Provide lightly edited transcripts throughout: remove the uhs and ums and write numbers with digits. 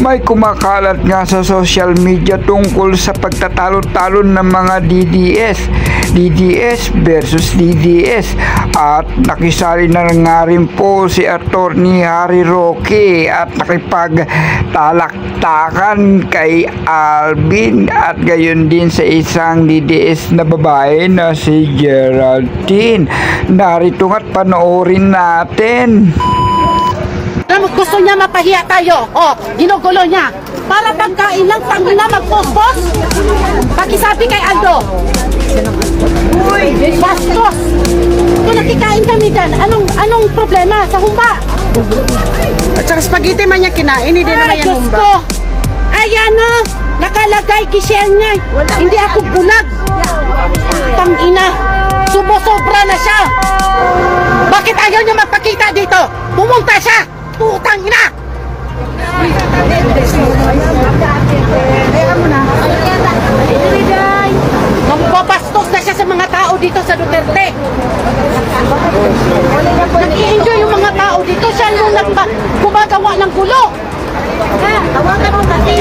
May kumakalat nga sa social media tungkol sa pagtatalo-talo ng mga DDS versus DDS at nakisali na nga rin po si Attorney Harry Roque at nakipagtalaktakan kay Alvin at gayon din sa isang DDS na babae na si Geraldine. Narito nga't panoorin natin. Gusto niya mapahiya tayo. O, ginugulo niya. Para pagkain lang, tangina magpospos. Pakisabi kay Aldo. Uy, bastos. Kung nakikain kami dyan, anong problema sa humba? At saka spaghetti man niya kinain, hindi naman yan humba. Ayan o, nakalagay kisyan niya. Hindi ako bulag. Tangina, sumosobra na siya. Bakit ayaw niya magpakita dito? Pumunta siya. Putang ina! Magpapastos na siya sa mga tao dito sa Duterte. Nag-i-enjoy yung mga tao dito. Siya yung gumagawa ng gulo. Tawagan mo kasi.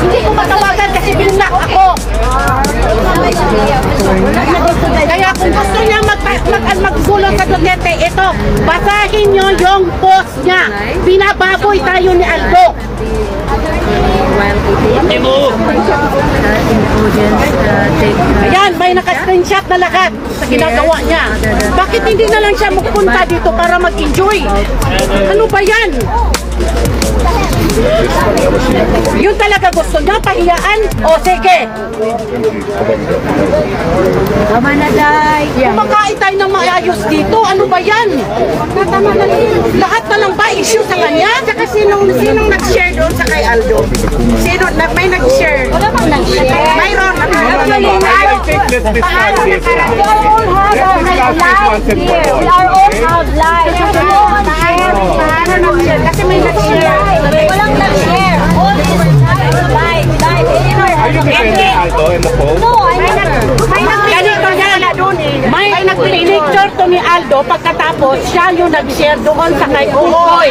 Hindi ko matawagan kasi binak ako. Kaya kung gusto niya maggulo sa Duterte, ito, basahin nyo yung post niya. Binababoy tayo ni Aldo. Ayan, may naka-screenshot na lahat sa ginagawa niya. Bakit hindi na lang siya magpunta dito para mag-enjoy? Ano ba yan? Yun talaga gusto niya, pahiyaan? O sige. Tama na, Day. Kumakain tayo ng maayos dito. Ano ba yan? Lahat na lang ba issue sa kanya? Saka sinong nag-share doon sa kay Aldo? Sino? May nag-share? Wala bang nag-share? Mayroon. We are all have lives. Kasi may nag-share. Walang nag-share. All is live. Are you defending Aldo in the poll? No, I'm not. Ganito yan. May nag-picture to ni Aldo pagkatapos siya yung nag-share doon sa kay Uhoy.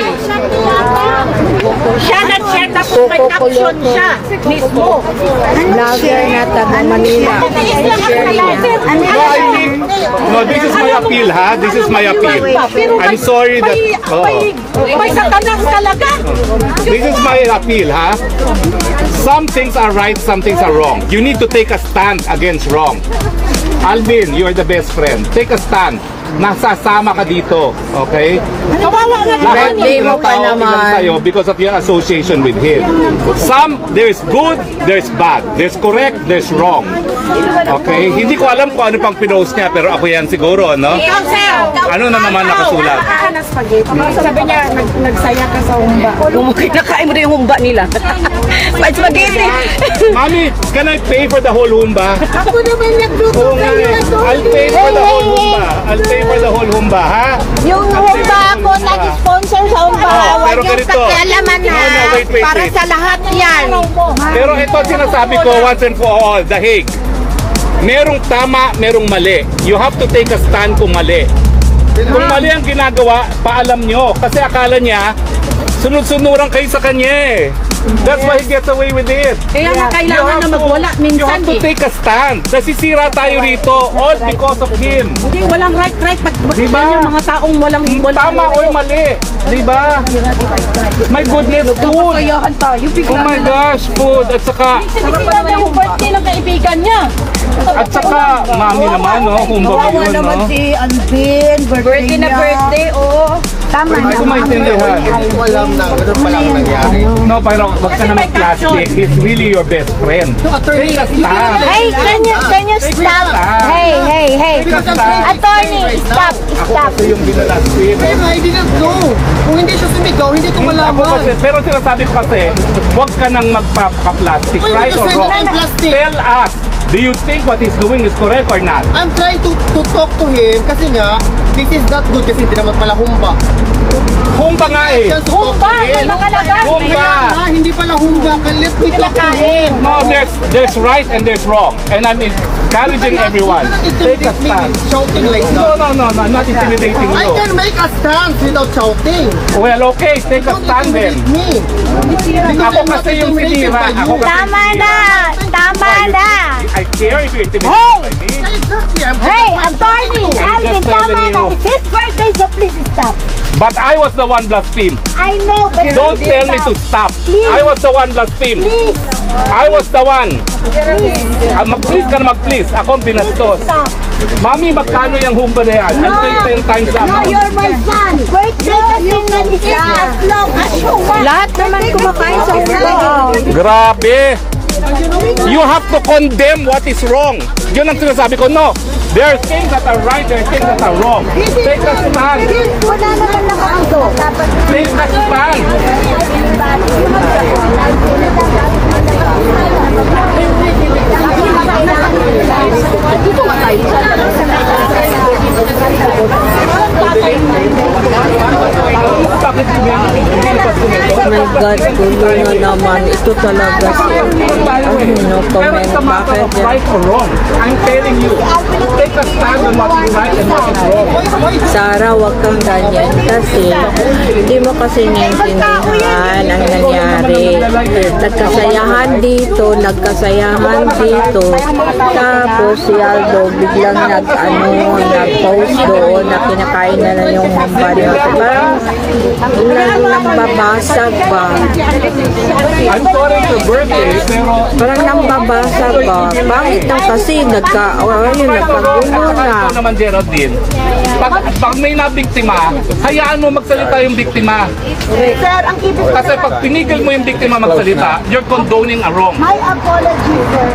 Siya nag-share tapos may caption siya mismo. Vlogger na taga Manila. No, this is my appeal, ha? This is my appeal. I'm sorry that... May satanas talaga. This is my appeal, ha? Some things are right, some things are wrong. You need to take a stand against wrong. Alvin, you're the best friend. Take a stand. Nasasama ka dito, okay? Kawawa nga Lahat naman. ng tao ilang sa'yo because of your association with him. There's good, there's bad. There's correct, there's wrong. Okay? Hindi ko alam kung ano pang pinost niya, pero ako yan siguro, no? Ano na naman nakasulat? Sabi niya, nagsaya ka sa humba. Kinakain mo na yung humba nila. May spaghetti. Mami, can I pay for the whole humba? Ako naman nagluto Oo nga eh. I'll pay for the whole humba. I'll pay for the whole humba, ha? Yung humba ako nag-sponsor sa humba. Pero Huwag yung ganito. pakialaman No, ha. wait. Para sa lahat yan. Pero ito sinasabi ko once and for all, The Hague. Merong tama, merong mali. You have to take a stand kung mali. Kung mali ang ginagawa, paalam nyo. Kasi akala niya, sunod-sunuran kayo sa kanya eh. That's why he gets away with it. Kaya nga kailangan na magwala You minsan have to eh. take a stand. Nasisira tayo rito all because of him. Hindi, walang right. Diba? Yung mga taong walang Tama o mali. Diba? My goodness, food. Oh my gosh, food. At saka, Sinisira niya yung birthday ng kaibigan niya. mami naman, no? Kung ba yun, no? si Alvin, birthday Na birthday, oh. Tama Hindi ko maintindihan. Walang na, ganun palang nangyari. No, pero wag ka na mag-plastic. He's really your best friend. Take a stand. Hey, can you stop? Hey. Attorney, stop. Ako kasi yung binalastin. Pero I didn't know. Kung hindi siya sumigaw, hindi ko Ako malaman. kasi, pero sinasabi ko kasi, wag ka nang magpapaka-plastic, Uy, right or kasi wrong? hindi plastic. Tell us, do you think what he's doing is correct or not? I'm trying to talk to him kasi nga, this is not good kasi hindi naman pala humba. Humba nga eh. Humba! May nakalagay. Humba! Kaya nga, hindi pala humba ka, let me talk to him. No, there's right and there's wrong. And I'm encouraging everyone. Take a stand. Shouting like No, that. no, I'm not intimidating I you. can make a stand without shouting. Well, okay, take a stand then. Me. Because Ako I'm not kasi yung intimidated sinira. by you. Ako kasi Tama na! Tama na! I care if you're intimidated Hey! by me. Exactly. Hey, attorney! Alvin, tama na! It's his birthday, so please stop. But I was the one blasphemed. I know, but Don't tell me to stop. I was the one blasphemed. please, I was the one. please, Mag-please ka na mag-please. Ako ang binastos. stop. Mami, magkano yung humba na yan? I'll pay 10 times that No, amount. you're my son. Birthday kasi nga is as long as you want. Lahat naman kumakain sa Grabe! You have to condemn what is wrong. Yun ang sinasabi ko. No, there are things that are right, there are things that are wrong. Take a stand. Wala naman nakauto. Take a stand. My God, gulo na naman. Ito talaga siya. No comment. Bakit yan? Right or wrong. I'm telling you. Take a stand on what is right and what is wrong. Sarah, wag kang ganyan kasi hindi mo kasi naiintindihan ang nangyari. Nagkasayahan dito, tapos si Aldo biglang nag-post doon na kinakain na lang yung humba niya. Parang nambabasag ba? I'm sorry for birthday, pero Parang nambabasag ba? Bakit na kasi nagkagulo na? ito naman, Geraldine, pag may nabiktima, hayaan mo magsalita yung biktima. Sir, ang ibig Kasi pag pinigil mo yung biktima magsalita, you're condoning a wrong. my apology, sir.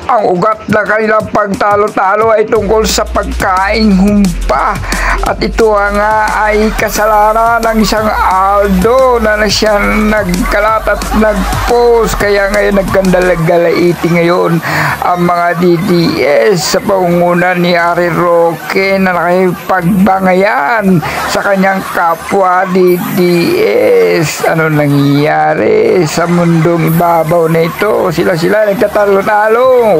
Ang ugat na kanilang pagtalo-talo ay tungkol sa pagkaing humpa. At ito nga ay kasalanan ng isang Aldo na siya nagkalat at nag-post. Kaya ngayon nagkandalagalaiti ngayon ang mga DDS sa pangungunan ni Ari Roque na nakipagbangayan sa kanyang kapwa DDS. Ano nangyayari sa mundong ibabaw na ito? Sila nagtatalo-talo.